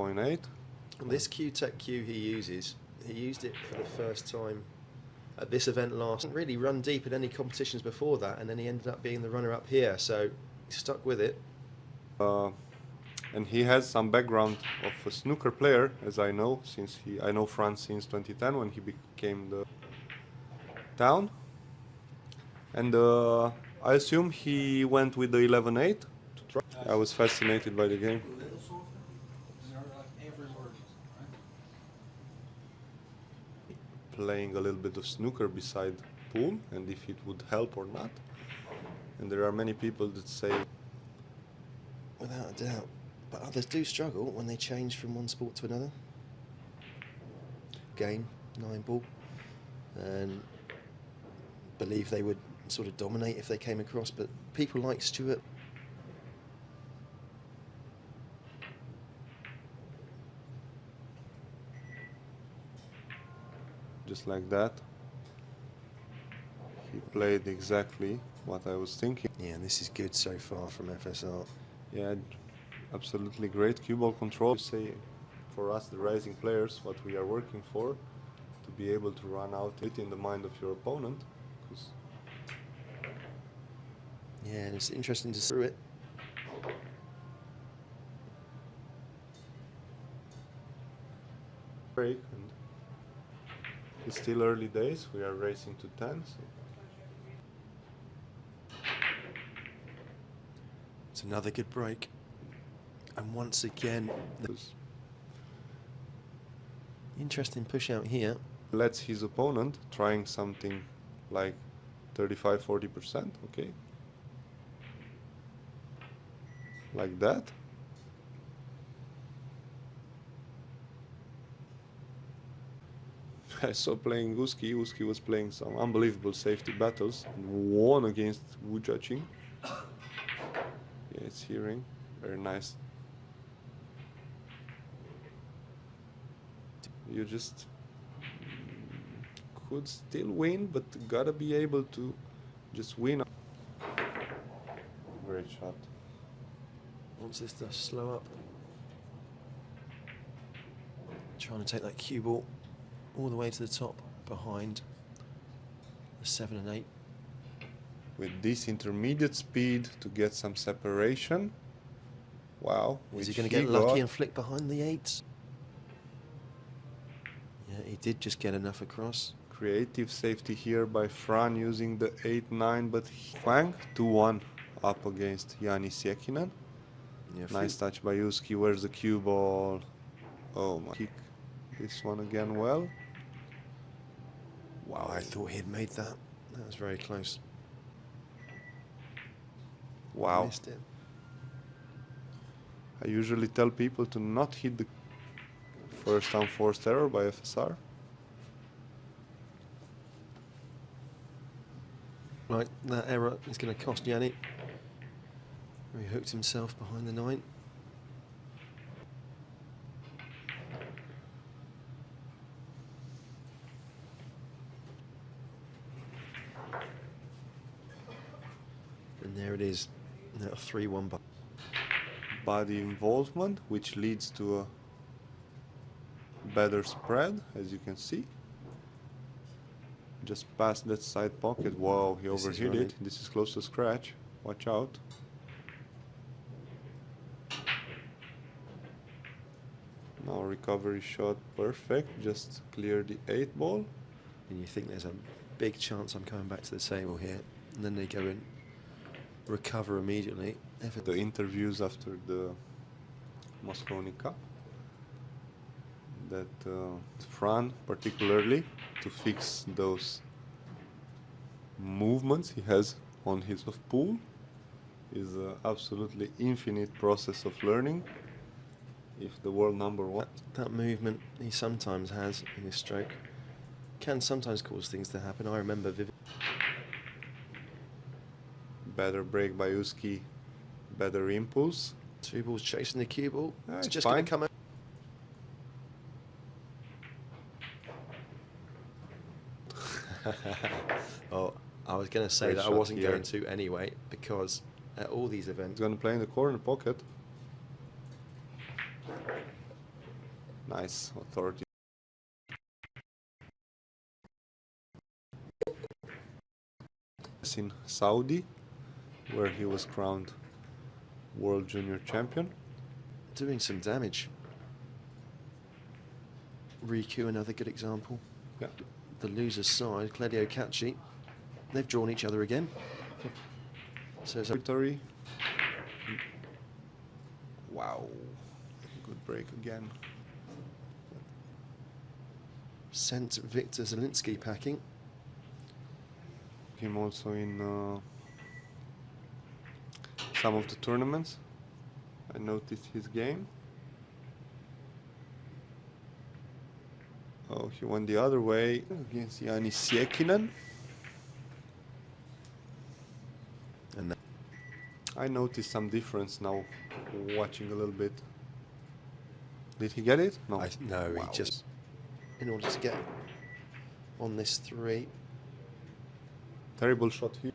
0.8. This Q-Tech cue he used it for the first time at this event last. Didn't really run deep in any competitions before that, and then he ended up being the runner-up here, so he stuck with it. And he has some background of a snooker player, as I know, since I know France since 2010 when he became the town. And I assume he went with the 11-8 to try. I was fascinated by the game. Playing a little bit of snooker beside pool, and if it would help or not. And there are many people that say, without a doubt, but others do struggle when they change from one sport to another. Game 9-ball, and believe they would sort of dominate if they came across, but people like Stuart just like that. He played exactly what I was thinking. Yeah, and this is good so far from FSR. Yeah, absolutely great cue ball control. Say, for us, the rising players, what we are working for, to be able to run out it in the mind of your opponent. Yeah, and it's interesting to see it. Break, and it's still early days. We are racing to 10. So. It's another good break, and once again, interesting push out here. Lets his opponent trying something like 35–40%. Okay. Like that. I saw playing Uski. Uski was playing some unbelievable safety battles and won against Wu Jia-Qing. Yeah, it's hearing. Very nice. You just could still win, but gotta be able to just win. Great shot. Wants this to slow up. Trying to take that cue ball all the way to the top behind the 7 and 8. With this intermediate speed to get some separation. Wow. Is he going to get lucky and flick behind the 8s? Yeah, he did just get enough across. Creative safety here by Fran using the 8-9, but Huang 2-1 up against Jani Uski. Yeah, nice touch by Uski. Where's the cue ball? Oh my. Kick this one again well. Wow, I thought he'd made that. That was very close. Wow. Missed it. I usually tell people to not hit the first unforced error by FSR. Right, that error is going to cost Jani. He hooked himself behind the 9. And there it is, now 3-1. Body involvement, which leads to a better spread, as you can see. Just past that side pocket. Wow, he overhit it. This is close to scratch. Watch out. Now recovery shot perfect. Just clear the 8 ball. And you think there's a big chance I'm coming back to the table here. And then they go in, recover immediately. The interviews after the Mosconi Cup. That Fran, particularly, to fix those movements he has on his pool, is an absolutely infinite process of learning. If the world #1. That movement he sometimes has in his stroke can sometimes cause things to happen. I remember vividly. Better break by Uski, better impulse. 2 balls chasing the cue ball. It's just fine. going to come out. Oh, I was going to say that I wasn't going to anyway, because at all these events... He's going to play in the corner pocket. Nice authority. In Saudi, where he was crowned World Junior Champion. Doing some damage. Riku, another good example. Yeah. The loser's side, Claudio Cacci, they've drawn each other again. So it's a Victory. Wow. Good break again. sent Victor Zielinski packing. Him also in some of the tournaments. I noticed his game. Oh, he went the other way against Jani Uski. And I noticed some difference now, watching a little bit. Did he get it? No. No, Wow. he just, in order to get on this 3. Terrible shot here.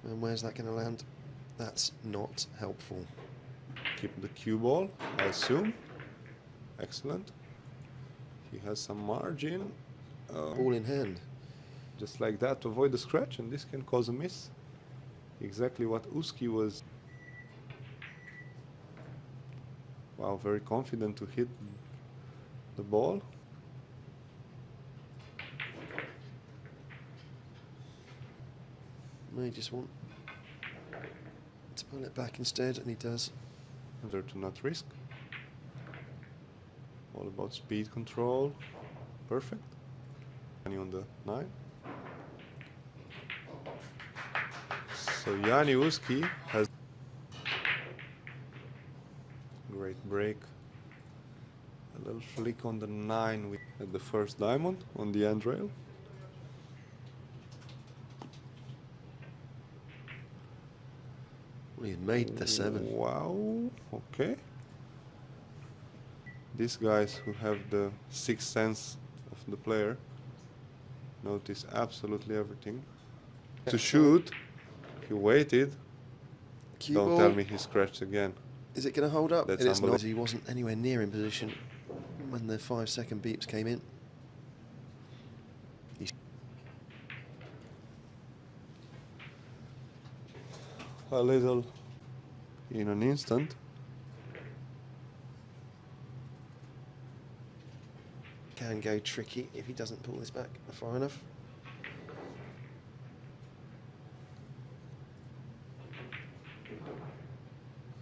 And where's that going to land? That's not helpful. Keep the cue ball, I assume. Excellent. He has some margin. Ball in hand. Just like that to avoid the scratch, and this can cause a miss. Exactly what Uski was. Wow, very confident to hit the ball. May just want to pull it back instead, and he does. Better to not risk. All about speed control. Perfect. Jani on the 9. So Jani Uski has great break. A little flick on the 9 with the first diamond on the end rail. Well, he's made the 7. Wow. Okay. These guys who have the sixth sense of the player notice absolutely everything. To shoot, he waited. Cue Don't ball. tell me he scratched again. Is it going to hold up? That's It is not. unbelievable. He wasn't anywhere near in position when the 5-second beeps came in. A little in an instant. Can go tricky if he doesn't pull this back far enough.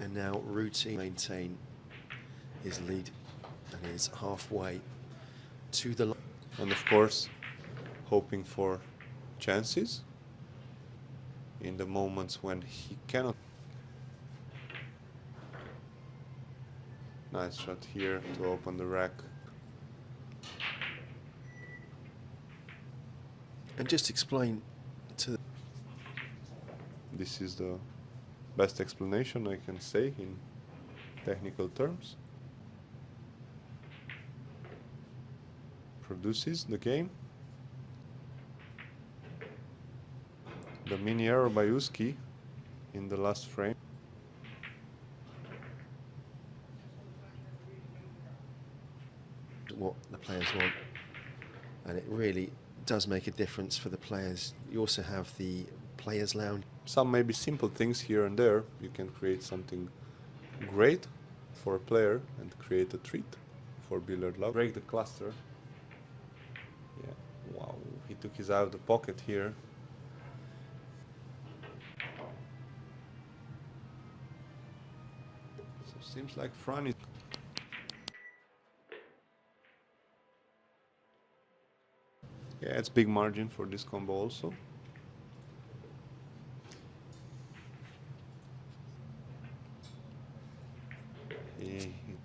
And now routine maintain his lead and is halfway to the line. And of course, hoping for chances in the moments when he cannot. Nice shot here to open the rack. And just explain to This is the best explanation I can say in technical terms. Produces the game. The mini error by Uski in the last frame. what the players want, and it really does make a difference for the players. You also have the players' lounge. Some maybe simple things here and there. You can create something great for a player and create a treat for billiard love. Break the cluster. Yeah, wow, he took his eye out of the pocket here. So seems like Fran is. Yeah, it's big margin for this combo also.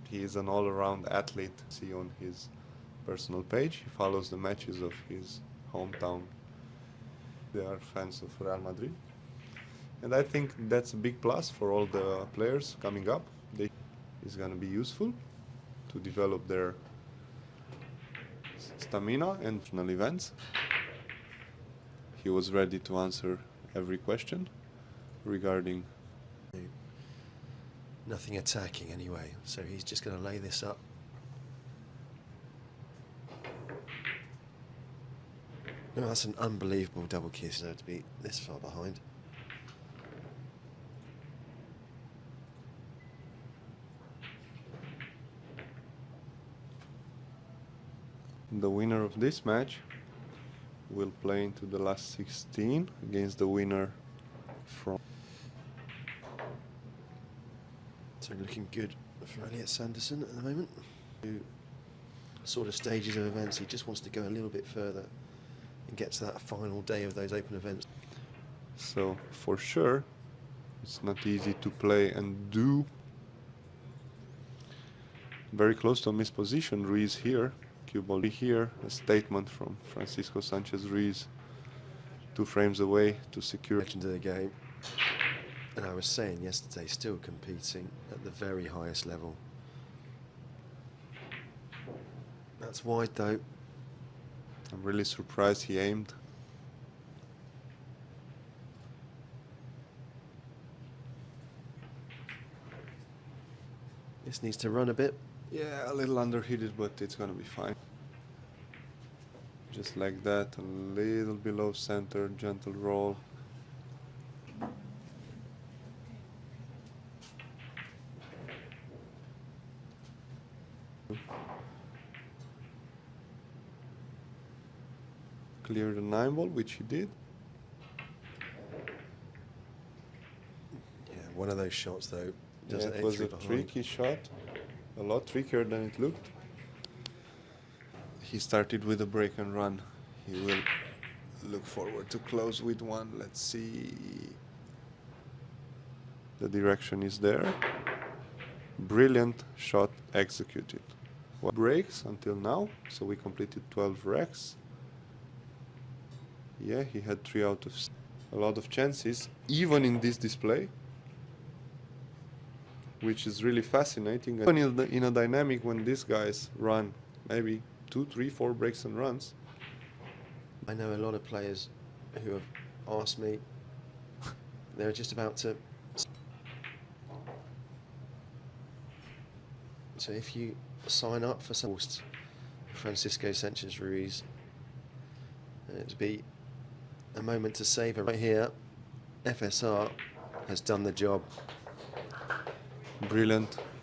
He is an all-around athlete. See on his personal page, he follows the matches of his hometown. They are fans of Real Madrid, and I think that's a big plus for all the players coming up. It's going to be useful to develop their stamina and national events. He was ready to answer every question regarding Nothing attacking anyway, so he's just going to lay this up. No, that's an unbelievable double kiss though, to be this far behind. The winner of this match will play into the last 16 against the winner from... So looking good for Elliot Sanderson at the moment. Two sort of stages of events, he just wants to go a little bit further and get to that final day of those open events. So for sure, it's not easy to play and do. Very close to a missed position, Ruiz here. Cue ball here, a statement from Francisco Sánchez Ruiz, 2 frames away to secure. Into the game, and I was saying yesterday, still competing at the very highest level. That's wide though. I'm really surprised he aimed. This needs to run a bit. Yeah, a little underheated, but it's gonna be fine. Just like that, a little below center, gentle roll. Clear the 9 ball, which he did. Yeah, one of those shots though. Yeah, it was a tricky shot, a lot trickier than it looked. He started with a break and run. He will look forward to close with one. Let's see. The direction is there. Brilliant shot executed. Breaks until now, so we completed 12 racks. Yeah, he had 3 out of a lot of chances, even in this display, which is really fascinating. Even in a dynamic when these guys run maybe 2, 3, 4 breaks and runs. I know a lot of players who have asked me, they're just about to. So if you sign up for some Francisco Sánchez Ruiz, it'd be a moment to savor right here. FSR has done the job. Brilliant.